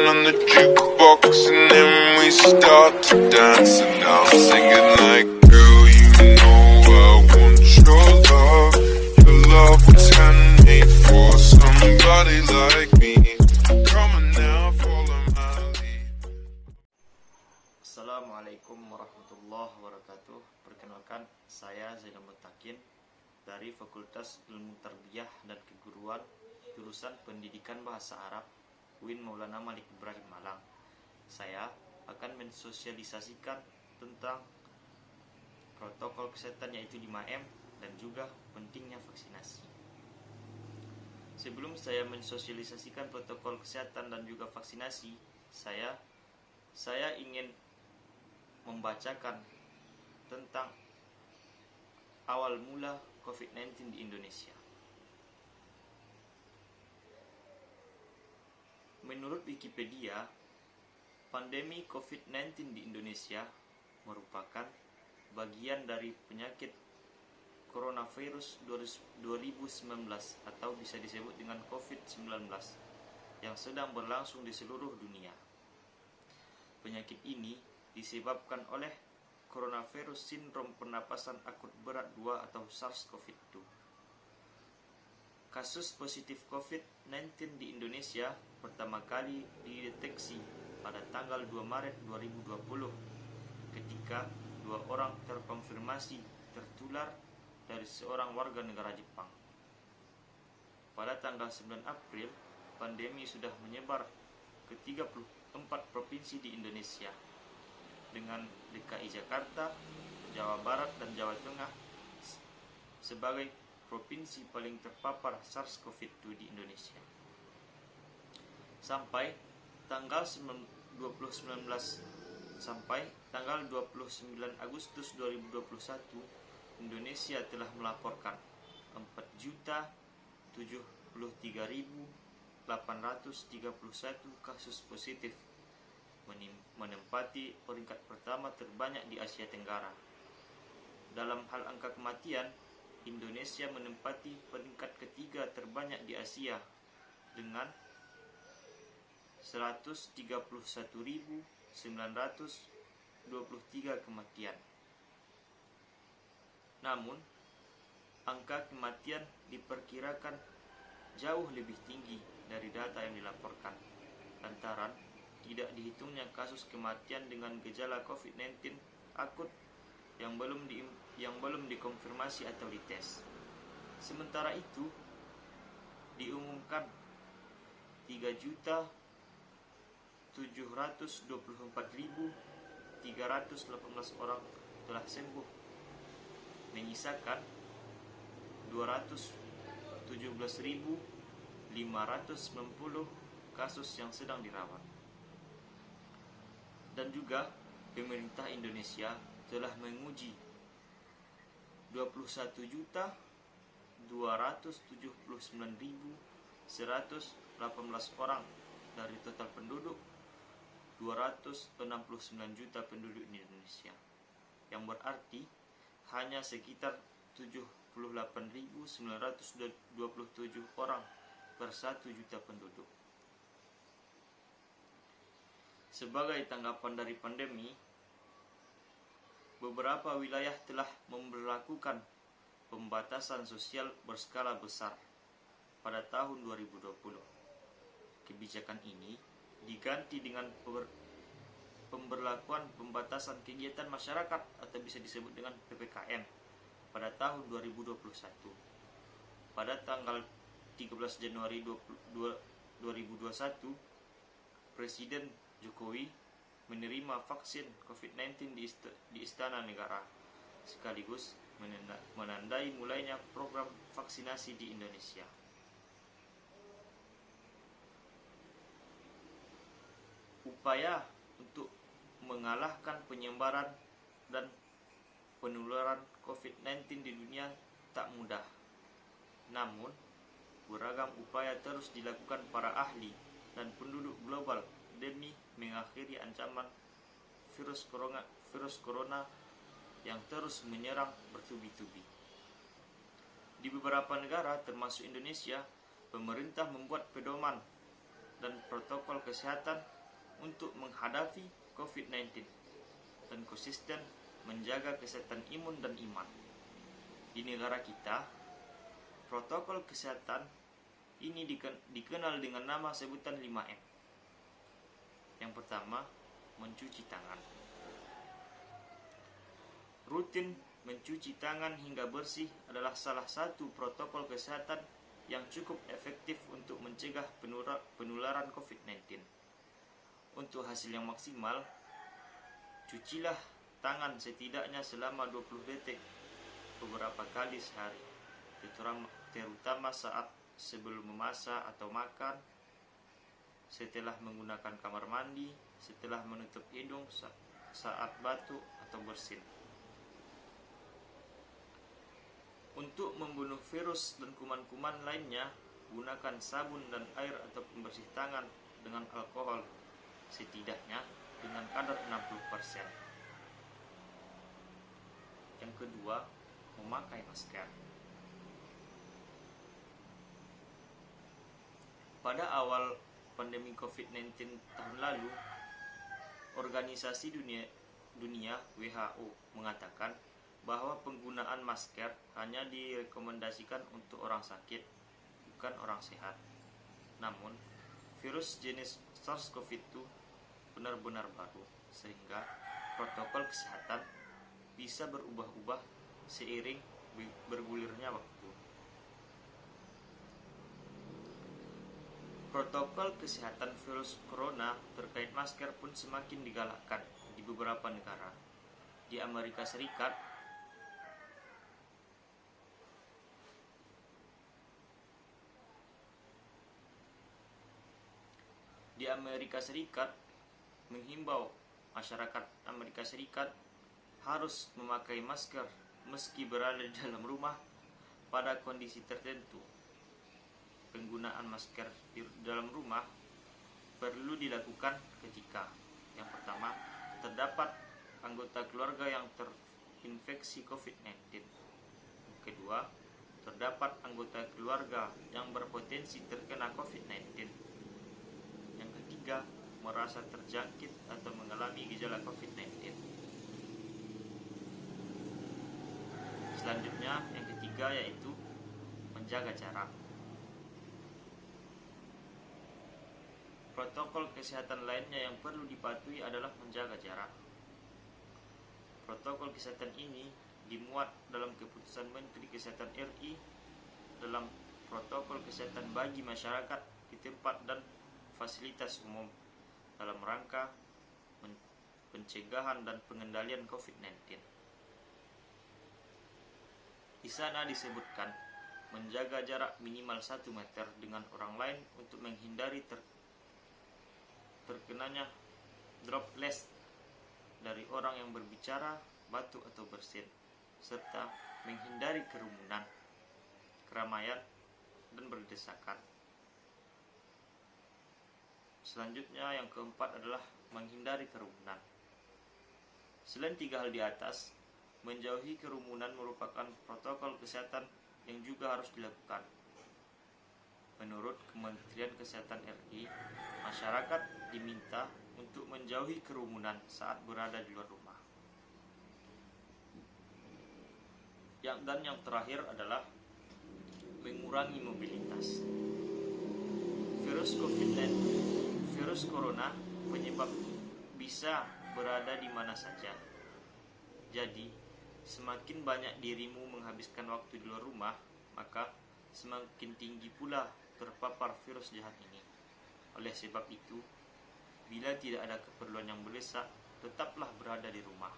turn on the jukebox and then we start to dance. And I'm singing like, girl, you know I want your love. Your love was handmade for somebody like me. Come on now, follow my lead. Assalamualaikum warahmatullahi wabarakatuh. Perkenalkan, saya Zainal Mutakin dari Fakultas Ilmu Tarbiyah dan Keguruan, jurusan Pendidikan Bahasa Arab, UIN Maulana Malik Ibrahim Malang. Saya akan mensosialisasikan tentang protokol kesehatan yaitu 5M dan juga pentingnya vaksinasi. Sebelum saya mensosialisasikan protokol kesehatan dan juga vaksinasi, saya ingin membacakan tentang awal mula COVID-19 di Indonesia. Menurut Wikipedia, pandemi COVID-19 di Indonesia merupakan bagian dari penyakit coronavirus 2019 atau bisa disebut dengan COVID-19 yang sedang berlangsung di seluruh dunia. Penyakit ini disebabkan oleh coronavirus sindrom pernapasan akut berat 2 atau SARS-CoV-2. Kasus positif COVID-19 di Indonesia pertama kali dideteksi pada tanggal 2 Maret 2020 ketika 2 orang terkonfirmasi tertular dari seorang warga negara Jepang. Pada tanggal 9 April, pandemi sudah menyebar ke 34 provinsi di Indonesia, dengan DKI Jakarta, Jawa Barat, dan Jawa Tengah sebagai provinsi paling terpapar SARS-CoV-2 di Indonesia. Sampai tanggal 29 Agustus 2021, Indonesia telah melaporkan 4.073.831 kasus positif, menempati peringkat pertama terbanyak di Asia Tenggara. Dalam hal angka kematian, Indonesia menempati peringkat ketiga terbanyak di Asia dengan 131.923 kematian. Namun, angka kematian diperkirakan jauh lebih tinggi dari data yang dilaporkan, lantaran tidak dihitungnya kasus kematian dengan gejala COVID-19 akut yang belum dikonfirmasi atau dites. Sementara itu, diumumkan 3.724.318 orang telah sembuh, menyisakan 217.590 kasus yang sedang dirawat. Dan juga pemerintah Indonesia telah menguji 21.279.118 orang dari total penduduk 269 juta penduduk di Indonesia, yang berarti hanya sekitar 78.927 orang per 1 juta penduduk. Sebagai tanggapan dari pandemi, beberapa wilayah telah memberlakukan pembatasan sosial berskala besar pada tahun 2020. Kebijakan ini diganti dengan pemberlakuan pembatasan kegiatan masyarakat atau bisa disebut dengan PPKM pada tahun 2021. Pada tanggal 13 Januari 2021, Presiden Jokowi menerima vaksin COVID-19 di Istana Negara, sekaligus menandai mulainya program vaksinasi di Indonesia. Upaya untuk mengalahkan penyebaran dan penularan COVID-19 di dunia tak mudah. Namun, beragam upaya terus dilakukan para ahli dan penduduk global demi mengakhiri ancaman virus corona yang terus menyerang bertubi-tubi. Di beberapa negara termasuk Indonesia, pemerintah membuat pedoman dan protokol kesehatan untuk menghadapi COVID-19 dan konsisten menjaga kesehatan imun dan iman. Di negara kita, protokol kesehatan ini dikenal dengan nama sebutan 5M. Yang pertama, mencuci tangan. Rutin mencuci tangan hingga bersih adalah salah satu protokol kesehatan yang cukup efektif untuk mencegah penularan COVID-19. Untuk hasil yang maksimal, cucilah tangan setidaknya selama 20 detik beberapa kali sehari, terutama saat sebelum memasak atau makan, setelah menggunakan kamar mandi, setelah menutup hidung saat batuk atau bersin. Untuk membunuh virus dan kuman-kuman lainnya, gunakan sabun dan air atau pembersih tangan dengan alkohol setidaknya dengan kadar 60%. Yang kedua, memakai masker. Pada awal pandemi COVID-19 tahun lalu, Organisasi Dunia WHO mengatakan bahwa penggunaan masker hanya direkomendasikan untuk orang sakit, bukan orang sehat. Namun, virus jenis SARS-CoV-2 benar-benar baru, sehingga protokol kesehatan bisa berubah-ubah seiring bergulirnya waktu. Protokol kesehatan virus corona terkait masker pun semakin digalakkan di beberapa negara. Di Amerika Serikat menghimbau masyarakat Amerika Serikat harus memakai masker meski berada di dalam rumah pada kondisi tertentu. Penggunaan masker di dalam rumah perlu dilakukan ketika yang pertama, terdapat anggota keluarga yang terinfeksi COVID-19. Kedua, terdapat anggota keluarga yang berpotensi terkena COVID-19. Yang ketiga, merasa terjangkit atau mengalami gejala COVID-19. Selanjutnya, yang ketiga yaitu menjaga jarak. Protokol kesehatan lainnya yang perlu dipatuhi adalah menjaga jarak. Protokol kesehatan ini dimuat dalam keputusan Menteri Kesehatan RI dalam protokol kesehatan bagi masyarakat di tempat dan fasilitas umum dalam rangka pencegahan dan pengendalian COVID-19. Di sana disebutkan menjaga jarak minimal 1 meter dengan orang lain untuk menghindari terkenanya droplets dari orang yang berbicara, batuk atau bersin, serta menghindari kerumunan, keramaian, dan berdesakan. Selanjutnya yang keempat adalah menghindari kerumunan. Selain 3 hal di atas, menjauhi kerumunan merupakan protokol kesehatan yang juga harus dilakukan. Menurut Kementerian Kesehatan RI, masyarakat diminta untuk menjauhi kerumunan saat berada di luar rumah. Dan yang terakhir adalah mengurangi mobilitas. Virus corona penyebab bisa berada di mana saja. Jadi, semakin banyak dirimu menghabiskan waktu di luar rumah, maka semakin tinggi pula terpapar virus jahat ini. Oleh sebab itu, bila tidak ada keperluan yang mendesak, tetaplah berada di rumah.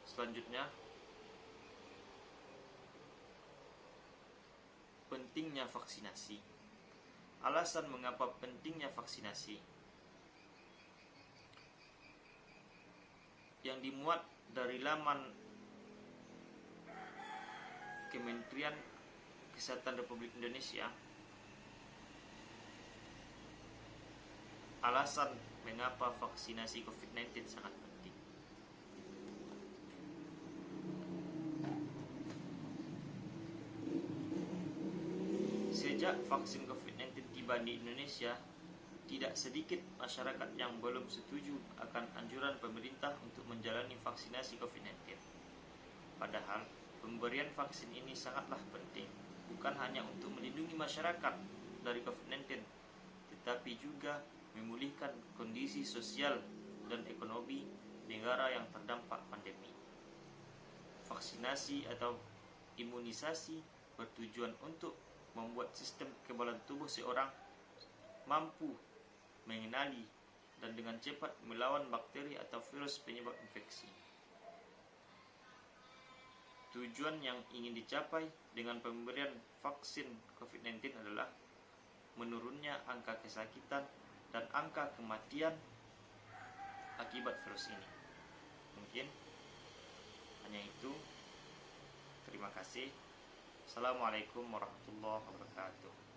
Selanjutnya, pentingnya vaksinasi. Alasan mengapa pentingnya vaksinasi yang dimuat dari laman Kementerian Kesehatan Republik Indonesia. Alasan mengapa vaksinasi COVID-19 sangat penting. Sejak Sejak vaksin COVID-19 tiba di Indonesia, tidak sedikit masyarakat yang belum setuju akan anjuran pemerintah untuk menjalani vaksinasi COVID-19. Padahal, pemberian vaksin ini sangatlah penting, bukan hanya untuk melindungi masyarakat dari COVID-19, tetapi juga memulihkan kondisi sosial dan ekonomi negara yang terdampak pandemi. Vaksinasi atau imunisasi bertujuan untuk membuat sistem kekebalan tubuh seorang mampu mengenali dan dengan cepat melawan bakteri atau virus penyebab infeksi. Tujuan yang ingin dicapai dengan pemberian vaksin COVID-19 adalah menurunnya angka kesakitan dan angka kematian akibat virus ini. Mungkin hanya itu. Terima kasih. Assalamualaikum warahmatullahi wabarakatuh.